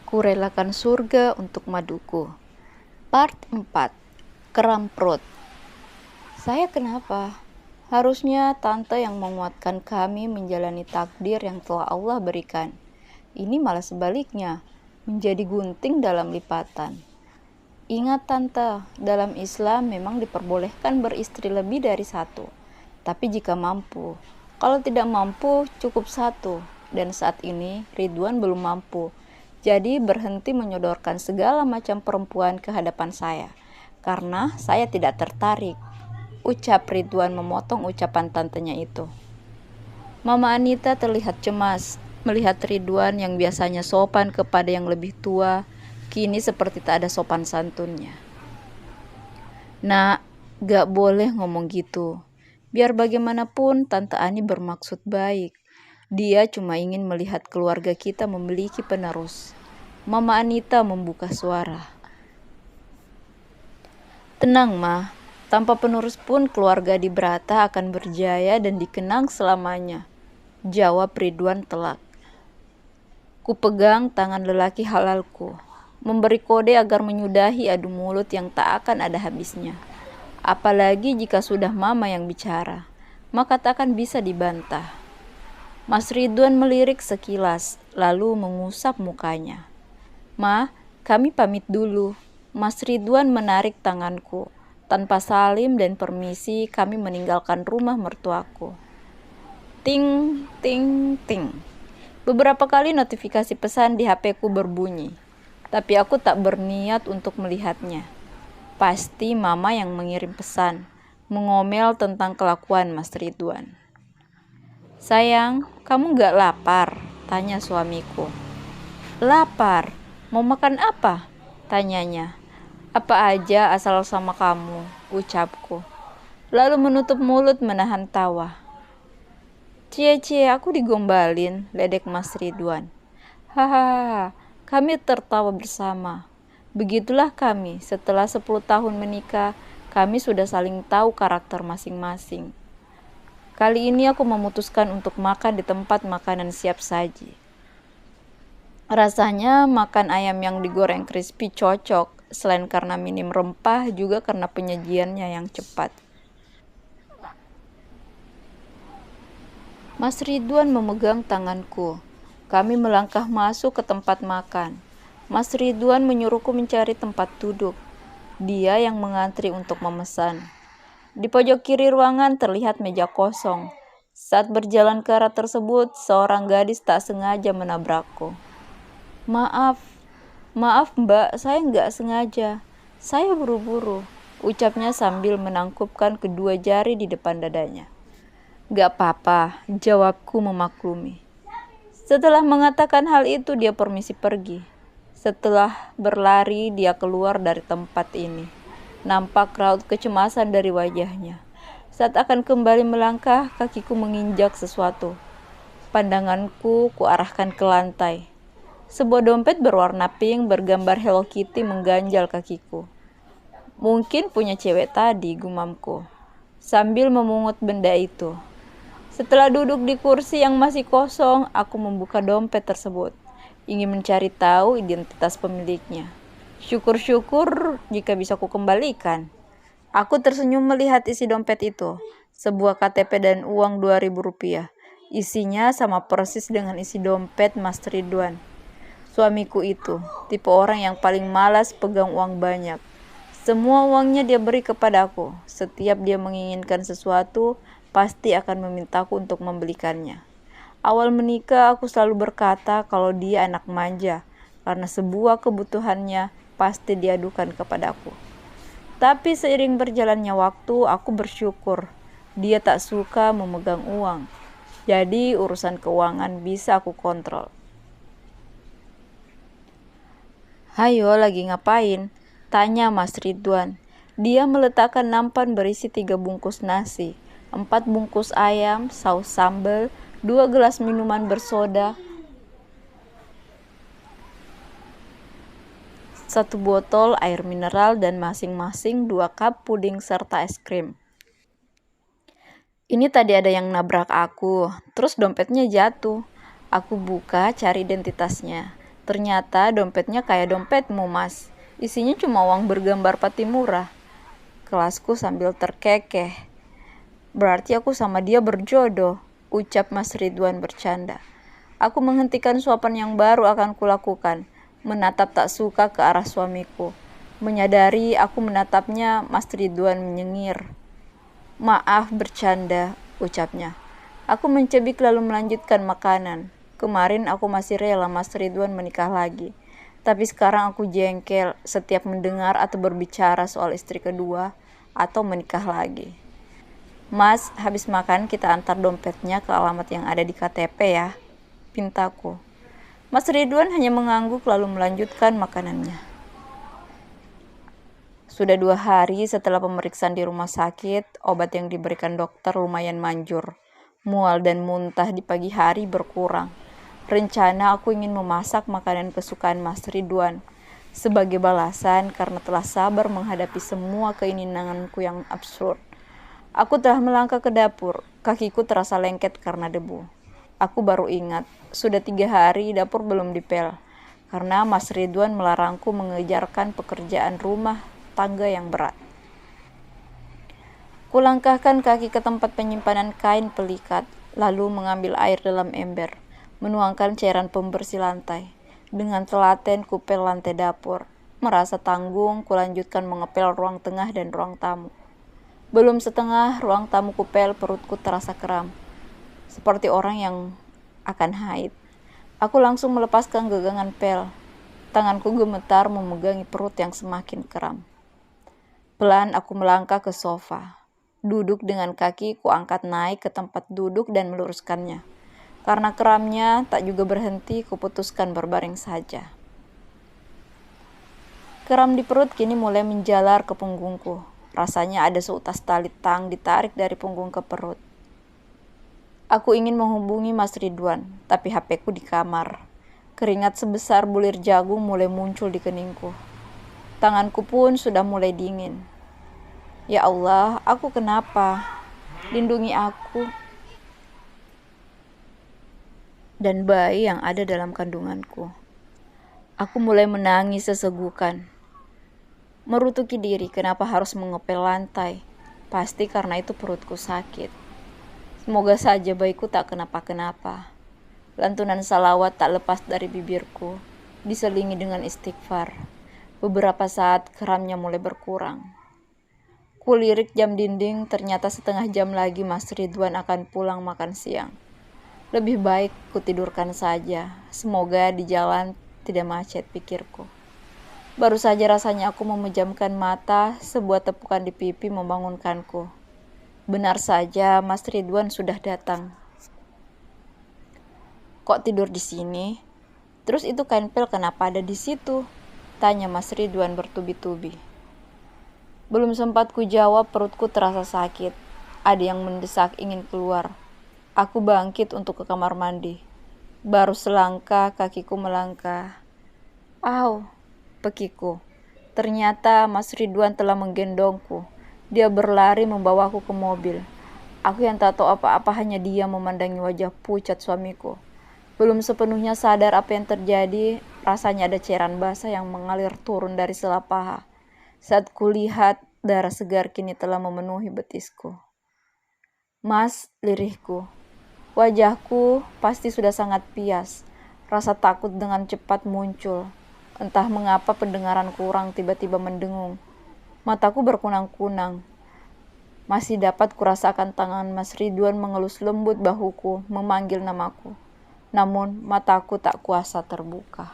Kurelakan surga untuk maduku. Part 4. Keram perut. Saya kenapa? Harusnya tante yang menguatkan kami menjalani takdir yang telah Allah berikan. Ini malah sebaliknya, menjadi gunting dalam lipatan. Ingat tante, dalam Islam memang diperbolehkan beristri lebih dari satu. Tapi jika mampu, kalau tidak mampu cukup satu. Dan saat ini Ridwan belum mampu. Jadi berhenti menyodorkan segala macam perempuan ke hadapan saya. Karena saya tidak tertarik. Ucap Ridwan memotong ucapan tantenya itu. Mama Anita terlihat cemas melihat Ridwan yang biasanya sopan kepada yang lebih tua, kini seperti tak ada sopan santunnya. Nak, gak boleh ngomong gitu. Biar bagaimanapun Tante Ani bermaksud baik. Dia cuma ingin melihat keluarga kita memiliki penerus. Mama Anita membuka suara. Tenang, Ma. Tanpa penerus pun keluarga di Brata akan berjaya dan dikenang selamanya. Jawab Ridwan telak. Kupegang tangan lelaki halalku, memberi kode agar menyudahi adu mulut yang tak akan ada habisnya. Apalagi jika sudah Mama yang bicara, maka tak akan bisa dibantah. Mas Ridwan melirik sekilas, lalu mengusap mukanya. Ma, kami pamit dulu. Mas Ridwan menarik tanganku. Tanpa salim dan permisi, kami meninggalkan rumah mertuaku. Ting, ting, ting. Beberapa kali notifikasi pesan di HP-ku berbunyi. Tapi aku tak berniat untuk melihatnya. Pasti Mama yang mengirim pesan, mengomel tentang kelakuan Mas Ridwan. Sayang, kamu gak lapar? Tanya suamiku. Lapar. Mau makan apa? Tanyanya. Apa aja asal sama kamu, ucapku. Lalu menutup mulut menahan tawa. Cie, aku digombalin, ledek Mas Ridwan. Hahaha, kami tertawa bersama. Begitulah kami, setelah 10 tahun menikah, kami sudah saling tahu karakter masing-masing. Kali ini aku memutuskan untuk makan di tempat makanan siap saji. Rasanya makan ayam yang digoreng crispy cocok, selain karena minim rempah juga karena penyajiannya yang cepat. Mas Ridwan memegang tanganku. Kami melangkah masuk ke tempat makan. Mas Ridwan menyuruhku mencari tempat duduk. Dia yang mengantri untuk memesan. Di pojok kiri ruangan terlihat meja kosong. Saat berjalan ke arah tersebut, seorang gadis tak sengaja menabrakku. Maaf mbak, saya nggak sengaja. Saya buru-buru, ucapnya sambil menangkupkan kedua jari di depan dadanya. Gak apa-apa, jawabku memaklumi. Setelah mengatakan hal itu, dia permisi pergi. Setelah berlari, dia keluar dari tempat ini. Nampak raut kecemasan dari wajahnya. Saat akan kembali melangkah, kakiku menginjak sesuatu. Pandanganku kuarahkan ke lantai. Sebuah dompet berwarna pink bergambar Hello Kitty mengganjal kakiku. Mungkin punya cewek tadi, gumamku, sambil memungut benda itu. Setelah duduk di kursi yang masih kosong, aku membuka dompet tersebut, ingin mencari tahu identitas pemiliknya. Syukur-syukur jika bisa kukembalikan. Aku tersenyum melihat isi dompet itu, sebuah KTP dan uang Rp2.000. Isinya sama persis dengan isi dompet Mas Ridwan. Suamiku itu, tipe orang yang paling malas pegang uang banyak. Semua uangnya dia beri kepadaku. Setiap dia menginginkan sesuatu, pasti akan memintaku untuk membelikannya. Awal menikah, aku selalu berkata kalau dia anak manja, karena sebuah kebutuhannya pasti diadukan kepadaku. Tapi seiring berjalannya waktu, aku bersyukur dia tak suka memegang uang. Jadi urusan keuangan bisa aku kontrol. Hayo, lagi ngapain? Tanya Mas Ridwan. Dia meletakkan nampan berisi 3 bungkus nasi, 4 bungkus ayam, saus sambal, 2 gelas minuman bersoda, 1 botol air mineral dan masing-masing 2 cup puding serta es krim. Ini tadi ada yang nabrak aku, terus dompetnya jatuh. Aku buka cari identitasnya. Ternyata dompetnya kayak dompetmu, Mas. Isinya cuma uang bergambar Patimura. Kelasku sambil terkekeh. Berarti aku sama dia berjodoh, ucap Mas Ridwan bercanda. Aku menghentikan suapan yang baru akan kulakukan, menatap tak suka ke arah suamiku. Menyadari aku menatapnya, Mas Ridwan menyengir. Maaf bercanda, ucapnya. Aku mencebik lalu melanjutkan makanan. Kemarin aku masih rela Mas Ridwan menikah lagi. Tapi sekarang aku jengkel setiap mendengar atau berbicara soal istri kedua atau menikah lagi. Mas, habis makan kita antar dompetnya ke alamat yang ada di KTP ya, pintaku. Mas Ridwan hanya mengangguk lalu melanjutkan makanannya. Sudah 2 hari setelah pemeriksaan di rumah sakit, obat yang diberikan dokter lumayan manjur. Mual dan muntah di pagi hari berkurang. Rencana aku ingin memasak makanan kesukaan Mas Ridwan. Sebagai balasan karena telah sabar menghadapi semua keinginanku yang absurd. Aku telah melangkah ke dapur, kakiku terasa lengket karena debu. Aku baru ingat, sudah 3 hari dapur belum dipel. Karena Mas Ridwan melarangku mengejarkan pekerjaan rumah tangga yang berat. Kulangkahkan kaki ke tempat penyimpanan kain pelikat, lalu mengambil air dalam ember, menuangkan cairan pembersih lantai. Dengan telaten kupel lantai dapur. Merasa tanggung, kulanjutkan mengepel ruang tengah dan ruang tamu. Belum setengah ruang tamu kupel, perutku terasa kram. Seperti orang yang akan haid. Aku langsung melepaskan gegangan pel. Tanganku gemetar memegangi perut yang semakin kram. Pelan aku melangkah ke sofa. Duduk dengan kaki kuangkat naik ke tempat duduk dan meluruskannya. Karena kramnya tak juga berhenti, kuputuskan berbaring saja. Kram di perut kini mulai menjalar ke punggungku. Rasanya ada seutas tali tang ditarik dari punggung ke perut. Aku ingin menghubungi Mas Ridwan, tapi HP-ku di kamar. Keringat sebesar bulir jagung mulai muncul di keningku. Tanganku pun sudah mulai dingin. Ya Allah, aku kenapa? Lindungi aku dan bayi yang ada dalam kandunganku. Aku mulai menangis sesegukan. Merutuki diri, kenapa harus mengepel lantai? Pasti karena itu perutku sakit. Semoga saja bayiku tak kenapa-kenapa. Lantunan salawat tak lepas dari bibirku, diselingi dengan istighfar. Beberapa saat keramnya mulai berkurang. Kulirik jam dinding, ternyata setengah jam lagi Mas Ridwan akan pulang makan siang. Lebih baik kutidurkan saja, semoga di jalan tidak macet, pikirku. Baru saja rasanya aku memejamkan mata, sebuah tepukan di pipi membangunkanku. Benar saja, Mas Ridwan sudah datang. Kok tidur di sini? Terus itu kain pel kenapa ada di situ? Tanya Mas Ridwan bertubi-tubi. Belum sempat ku jawab, perutku terasa sakit. Ada yang mendesak ingin keluar. Aku bangkit untuk ke kamar mandi. Baru selangkah kakiku melangkah. Au, pekiku. Ternyata Mas Ridwan telah menggendongku. Dia berlari membawaku ke mobil. Aku yang tak tahu apa-apa hanya dia memandangi wajah pucat suamiku. Belum sepenuhnya sadar apa yang terjadi, rasanya ada cairan basah yang mengalir turun dari sela paha. Saat kulihat, darah segar kini telah memenuhi betisku. Mas, lirihku. Wajahku pasti sudah sangat pias. Rasa takut dengan cepat muncul. Entah mengapa pendengaran kurang tiba-tiba mendengung. Mataku berkunang-kunang. Masih dapat kurasakan tangan Mas Ridwan mengelus lembut bahuku, memanggil namaku. Namun mataku tak kuasa terbuka.